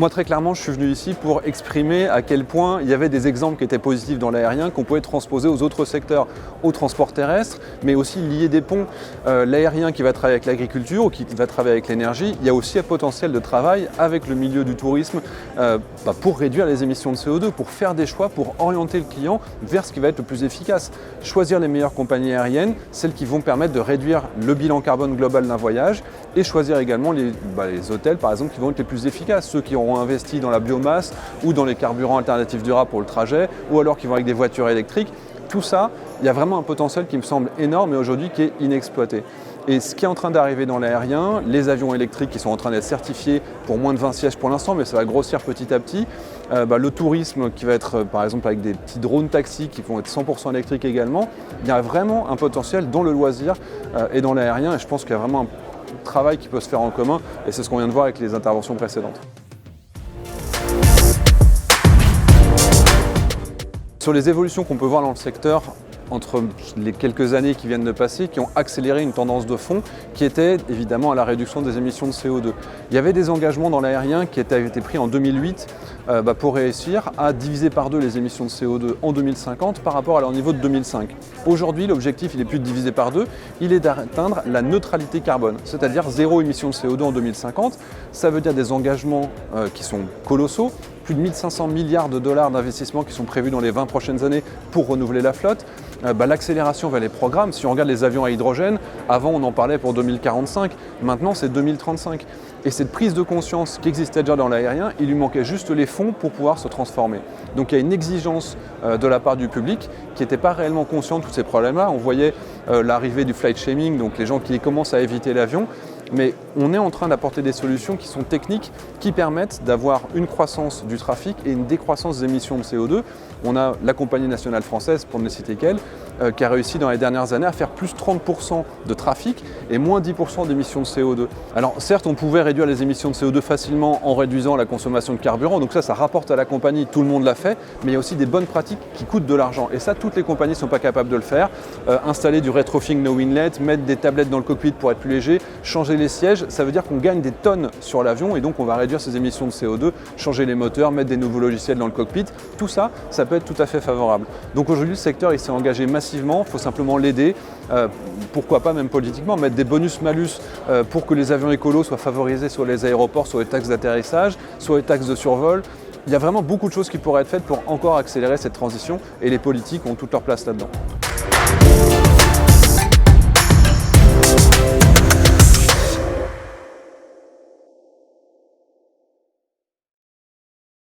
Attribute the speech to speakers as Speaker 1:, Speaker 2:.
Speaker 1: Moi, très clairement, je suis venu ici pour exprimer à quel point il y avait des exemples qui étaient positifs dans l'aérien qu'on pouvait transposer aux autres secteurs, au transport terrestre, mais aussi lier des ponts. L'aérien qui va travailler avec l'agriculture ou qui va travailler avec l'énergie, il y a aussi un potentiel de travail avec le milieu du tourisme pour réduire les émissions de CO2, pour faire des choix, pour orienter le client vers ce qui va être le plus efficace. Choisir les meilleures compagnies aériennes, celles qui vont permettre de réduire le bilan carbone global d'un voyage, et choisir également les hôtels, par exemple, qui vont être les plus efficaces, ceux qui auront investi dans la biomasse ou dans les carburants alternatifs durables pour le trajet, ou alors qui vont avec des voitures électriques. Tout ça, il y a vraiment un potentiel qui me semble énorme et aujourd'hui qui est inexploité. Et ce qui est en train d'arriver dans l'aérien, les avions électriques qui sont en train d'être certifiés pour moins de 20 sièges pour l'instant, mais ça va grossir petit à petit. Le tourisme qui va être par exemple avec des petits drones taxis qui vont être 100% électriques également. Il y a vraiment un potentiel dans le loisir et dans l'aérien, et je pense qu'il y a vraiment un travail qui peut se faire en commun, et c'est ce qu'on vient de voir avec les interventions précédentes. Sur les évolutions qu'on peut voir dans le secteur entre les quelques années qui viennent de passer, qui ont accéléré une tendance de fond qui était évidemment à la réduction des émissions de CO2. Il y avait des engagements dans l'aérien qui avaient été pris en 2008 pour réussir à diviser par 2 les émissions de CO2 en 2050 par rapport à leur niveau de 2005. Aujourd'hui, l'objectif, il n'est plus de diviser par 2, il est d'atteindre la neutralité carbone, c'est-à-dire 0 émission de CO2 en 2050. Ça veut dire des engagements qui sont colossaux, plus de 1500 milliards de dollars d'investissement qui sont prévus dans les 20 prochaines années pour renouveler la flotte. L'accélération vers les programmes, si on regarde les avions à hydrogène, avant on en parlait pour 2045, maintenant c'est 2035. Et cette prise de conscience qui existait déjà dans l'aérien, il lui manquait juste les fonds pour pouvoir se transformer. Donc il y a une exigence de la part du public qui n'était pas réellement conscient de tous ces problèmes-là. On voyait l'arrivée du flight shaming, donc les gens qui commencent à éviter l'avion. Mais on est en train d'apporter des solutions qui sont techniques, qui permettent d'avoir une croissance du trafic et une décroissance des émissions de CO2. On a la compagnie nationale française, pour ne citer qu'elle, qui a réussi dans les dernières années à faire plus 30% de trafic et moins 10% d'émissions de CO2. Alors certes, on pouvait réduire les émissions de CO2 facilement en réduisant la consommation de carburant, donc ça rapporte à la compagnie, tout le monde l'a fait, mais il y a aussi des bonnes pratiques qui coûtent de l'argent. Et ça, toutes les compagnies ne sont pas capables de le faire. Installer du retrofitting no inlet, mettre des tablettes dans le cockpit pour être plus léger, changer les sièges, ça veut dire qu'on gagne des tonnes sur l'avion et donc on va réduire ses émissions de CO2, changer les moteurs, mettre des nouveaux logiciels dans le cockpit. Tout ça, ça peut être tout à fait favorable. Donc aujourd'hui, le secteur il s'est engagé massivement, il faut simplement l'aider, pourquoi pas même politiquement, mettre des bonus-malus pour que les avions écolos soient favorisés sur les aéroports, sur les taxes d'atterrissage, sur les taxes de survol. Il y a vraiment beaucoup de choses qui pourraient être faites pour encore accélérer cette transition et les politiques ont toute leur place là-dedans.